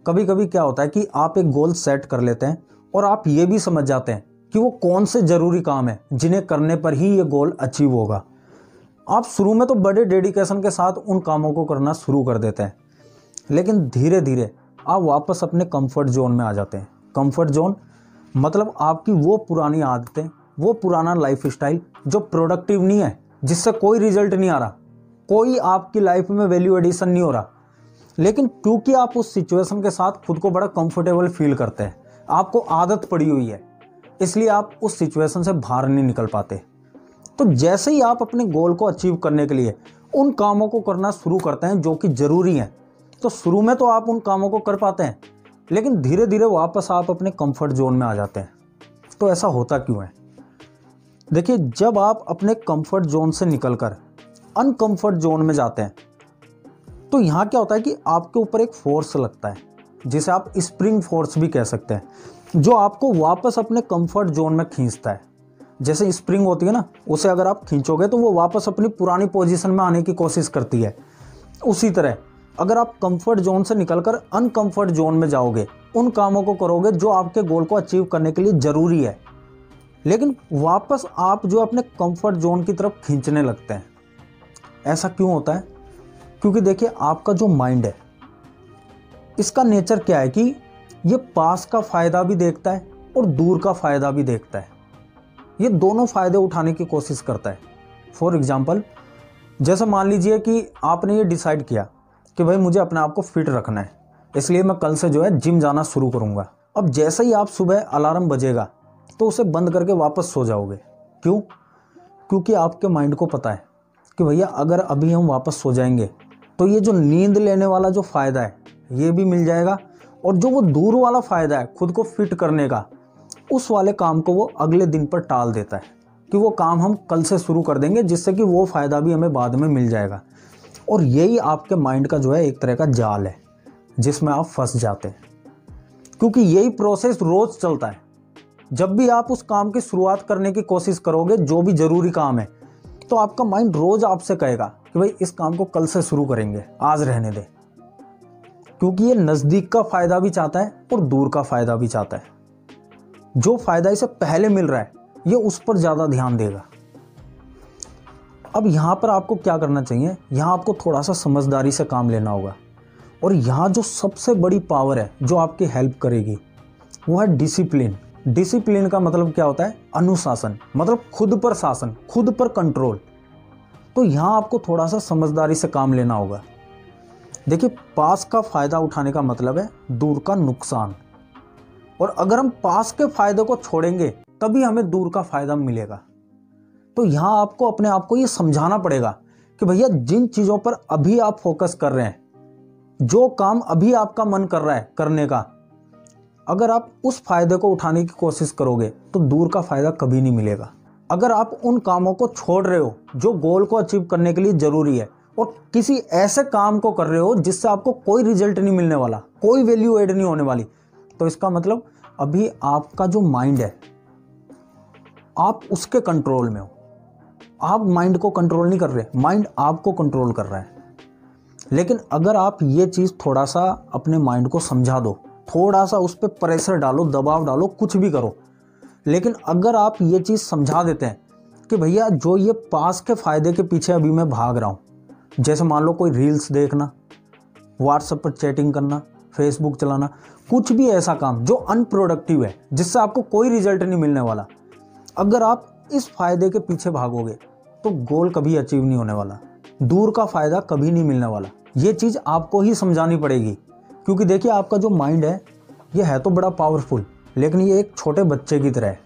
कभी कभी क्या होता है कि आप एक गोल सेट कर लेते हैं और आप ये भी समझ जाते हैं कि वो कौन से ज़रूरी काम है जिन्हें करने पर ही ये गोल अचीव होगा। आप शुरू में तो बड़े डेडिकेशन के साथ उन कामों को करना शुरू कर देते हैं, लेकिन धीरे धीरे आप वापस अपने कंफर्ट जोन में आ जाते हैं। कंफर्ट जोन मतलब आपकी वो पुरानी आदतें, वो पुराना लाइफ स्टाइल जो प्रोडक्टिव नहीं है, जिससे कोई रिजल्ट नहीं आ रहा, कोई आपकी लाइफ में वैल्यू एडिशन नहीं हो रहा, लेकिन क्योंकि आप उस सिचुएशन के साथ खुद को बड़ा कंफर्टेबल फील करते हैं, आपको आदत पड़ी हुई है, इसलिए आप उस सिचुएशन से बाहर नहीं निकल पाते। तो जैसे ही आप अपने गोल को अचीव करने के लिए उन कामों को करना शुरू करते हैं जो कि ज़रूरी हैं, तो शुरू में तो आप उन कामों को कर पाते हैं, लेकिन धीरे धीरे वापस आप अपने कंफर्ट जोन में आ जाते हैं। तो ऐसा होता क्यों है? देखिए, जब आप अपने कंफर्ट जोन से निकलकर अनकंफर्ट जोन में जाते हैं तो यहाँ क्या होता है कि आपके ऊपर एक फोर्स लगता है, जिसे आप स्प्रिंग फोर्स भी कह सकते हैं, जो आपको वापस अपने कंफर्ट जोन में खींचता है। जैसे स्प्रिंग होती है ना, उसे अगर आप खींचोगे तो वो वापस अपनी पुरानी पोजीशन में आने की कोशिश करती है। उसी तरह अगर आप कंफर्ट जोन से निकलकर अनकंफर्ट जोन में जाओगे, उन कामों को करोगे जो आपके गोल को अचीव करने के लिए ज़रूरी है, लेकिन वापस आप जो अपने कंफर्ट जोन की तरफ खींचने लगते हैं। ऐसा क्यों होता है? क्योंकि देखिए, आपका जो माइंड है, इसका नेचर क्या है कि ये पास का फ़ायदा भी देखता है और दूर का फ़ायदा भी देखता है। ये दोनों फ़ायदे उठाने की कोशिश करता है। फॉर एग्ज़ाम्पल, जैसे मान लीजिए कि आपने ये डिसाइड किया कि भाई मुझे अपने आप को फिट रखना है, इसलिए मैं कल से जो है जिम जाना शुरू करूँगा। अब जैसे ही आप सुबह अलार्म बजेगा तो उसे बंद करके वापस सो जाओगे। क्यों? क्योंकि आपके माइंड को पता है कि भैया अगर अभी हम वापस सो जाएंगे तो ये जो नींद लेने वाला जो फ़ायदा है ये भी मिल जाएगा, और जो वो दूर वाला फ़ायदा है खुद को फिट करने का, उस वाले काम को वो अगले दिन पर टाल देता है कि वो काम हम कल से शुरू कर देंगे, जिससे कि वो फ़ायदा भी हमें बाद में मिल जाएगा। और यही आपके माइंड का जो है एक तरह का जाल है जिसमें आप फंस जाते हैं, क्योंकि यही प्रोसेस रोज़ चलता है। जब भी आप उस काम की शुरुआत करने की कोशिश करोगे, जो भी ज़रूरी काम है, तो आपका माइंड रोज़ आपसे कहेगा कि भाई इस काम को कल से शुरू करेंगे, आज रहने दे, क्योंकि ये नज़दीक का फ़ायदा भी चाहता है और दूर का फ़ायदा भी चाहता है। जो फ़ायदा इसे पहले मिल रहा है ये उस पर ज़्यादा ध्यान देगा। अब यहाँ पर आपको क्या करना चाहिए? यहाँ आपको थोड़ा सा समझदारी से काम लेना होगा, और यहाँ जो सबसे बड़ी पावर है जो आपकी हेल्प करेगी वो है डिसिप्लिन। डिसिप्लिन का मतलब क्या होता है? अनुशासन, मतलब खुद पर शासन, खुद पर कंट्रोल। तो यहाँ आपको थोड़ा सा समझदारी से काम लेना होगा। देखिए, पास का फ़ायदा उठाने का मतलब है दूर का नुकसान, और अगर हम पास के फ़ायदे को छोड़ेंगे तभी हमें दूर का फ़ायदा मिलेगा। तो यहाँ आपको अपने आप को ये समझाना पड़ेगा कि भैया जिन चीज़ों पर अभी आप फोकस कर रहे हैं, जो काम अभी आपका मन कर रहा है करने का, अगर आप उस फ़ायदे को उठाने की कोशिश करोगे तो दूर का फ़ायदा कभी नहीं मिलेगा। अगर आप उन कामों को छोड़ रहे हो जो गोल को अचीव करने के लिए ज़रूरी है, और किसी ऐसे काम को कर रहे हो जिससे आपको कोई रिजल्ट नहीं मिलने वाला, कोई वैल्यू ऐड नहीं होने वाली, तो इसका मतलब अभी आपका जो माइंड है आप उसके कंट्रोल में हो। आप माइंड को कंट्रोल नहीं कर रहे, माइंड आपको कंट्रोल कर रहा है। लेकिन अगर आप ये चीज़ थोड़ा सा अपने माइंड को समझा दो, थोड़ा सा उस पर प्रेशर डालो, दबाव डालो, कुछ भी करो, लेकिन अगर आप ये चीज़ समझा देते हैं कि भैया जो ये पास के फ़ायदे के पीछे अभी मैं भाग रहा हूँ, जैसे मान लो कोई रील्स देखना, व्हाट्सएप पर चैटिंग करना, फेसबुक चलाना, कुछ भी ऐसा काम जो अनप्रोडक्टिव है, जिससे आपको कोई रिजल्ट नहीं मिलने वाला, अगर आप इस फ़ायदे के पीछे भागोगे तो गोल कभी अचीव नहीं होने वाला, दूर का फ़ायदा कभी नहीं मिलने वाला। ये चीज़ आपको ही समझानी पड़ेगी, क्योंकि देखिए आपका जो माइंड है ये है तो बड़ा पावरफुल, लेकिन ये एक छोटे बच्चे की तरह है।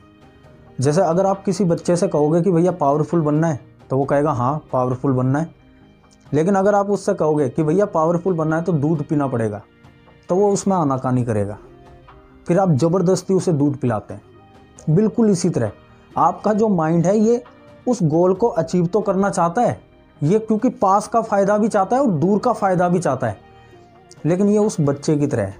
जैसे अगर आप किसी बच्चे से कहोगे कि भैया पावरफुल बनना है, तो वो कहेगा हाँ पावरफुल बनना है। लेकिन अगर आप उससे कहोगे कि भैया पावरफुल बनना है तो दूध पीना पड़ेगा, तो वो उसमें आनाकानी करेगा। फिर आप ज़बरदस्ती उसे दूध पिलाते हैं। बिल्कुल इसी तरह आपका जो माइंड है ये उस गोल को अचीव तो करना चाहता है, ये क्योंकि पास का फ़ायदा भी चाहता है और दूर का फ़ायदा भी चाहता है, लेकिन ये उस बच्चे की तरह है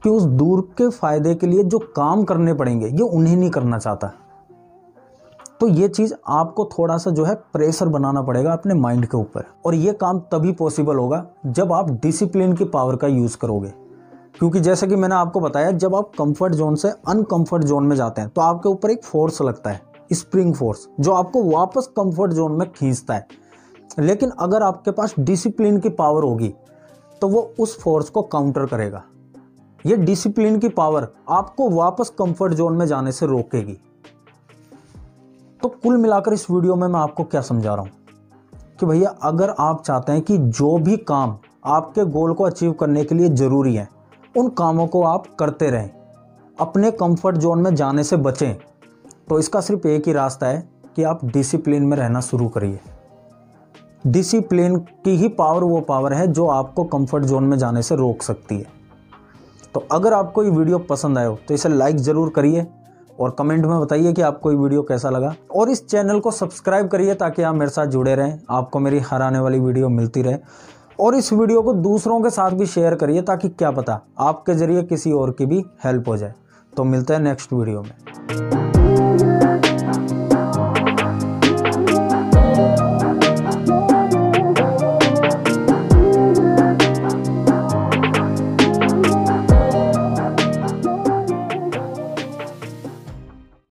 कि उस दूर के फ़ायदे के लिए जो काम करने पड़ेंगे ये उन्हें नहीं करना चाहता। तो ये चीज़ आपको थोड़ा सा जो है प्रेशर बनाना पड़ेगा अपने माइंड के ऊपर, और ये काम तभी पॉसिबल होगा जब आप डिसिप्लिन की पावर का यूज़ करोगे। क्योंकि जैसे कि मैंने आपको बताया, जब आप कंफर्ट जोन से अनकंफर्ट जोन में जाते हैं तो आपके ऊपर एक फोर्स लगता है, स्प्रिंग फोर्स, जो आपको वापस कंफर्ट जोन में खींचता है। लेकिन अगर आपके पास डिसिप्लिन की पावर होगी तो वो उस फोर्स को काउंटर करेगा। ये डिसिप्लिन की पावर आपको वापस कंफर्ट जोन में जाने से रोकेगी। तो कुल मिलाकर इस वीडियो में मैं आपको क्या समझा रहा हूं कि भैया, अगर आप चाहते हैं कि जो भी काम आपके गोल को अचीव करने के लिए ज़रूरी है उन कामों को आप करते रहें, अपने कंफर्ट जोन में जाने से बचें, तो इसका सिर्फ एक ही रास्ता है कि आप डिसिप्लिन में रहना शुरू करिए। डिसिप्लिन की ही पावर वो पावर है जो आपको कंफर्ट जोन में जाने से रोक सकती है। तो अगर आपको ये वीडियो पसंद आया हो तो इसे लाइक ज़रूर करिए और कमेंट में बताइए कि आपको ये वीडियो कैसा लगा, और इस चैनल को सब्सक्राइब करिए ताकि आप मेरे साथ जुड़े रहें, आपको मेरी हर आने वाली वीडियो मिलती रहे। और इस वीडियो को दूसरों के साथ भी शेयर करिए ताकि क्या पता आपके ज़रिए किसी और की भी हेल्प हो जाए। तो मिलते हैं नेक्स्ट वीडियो में।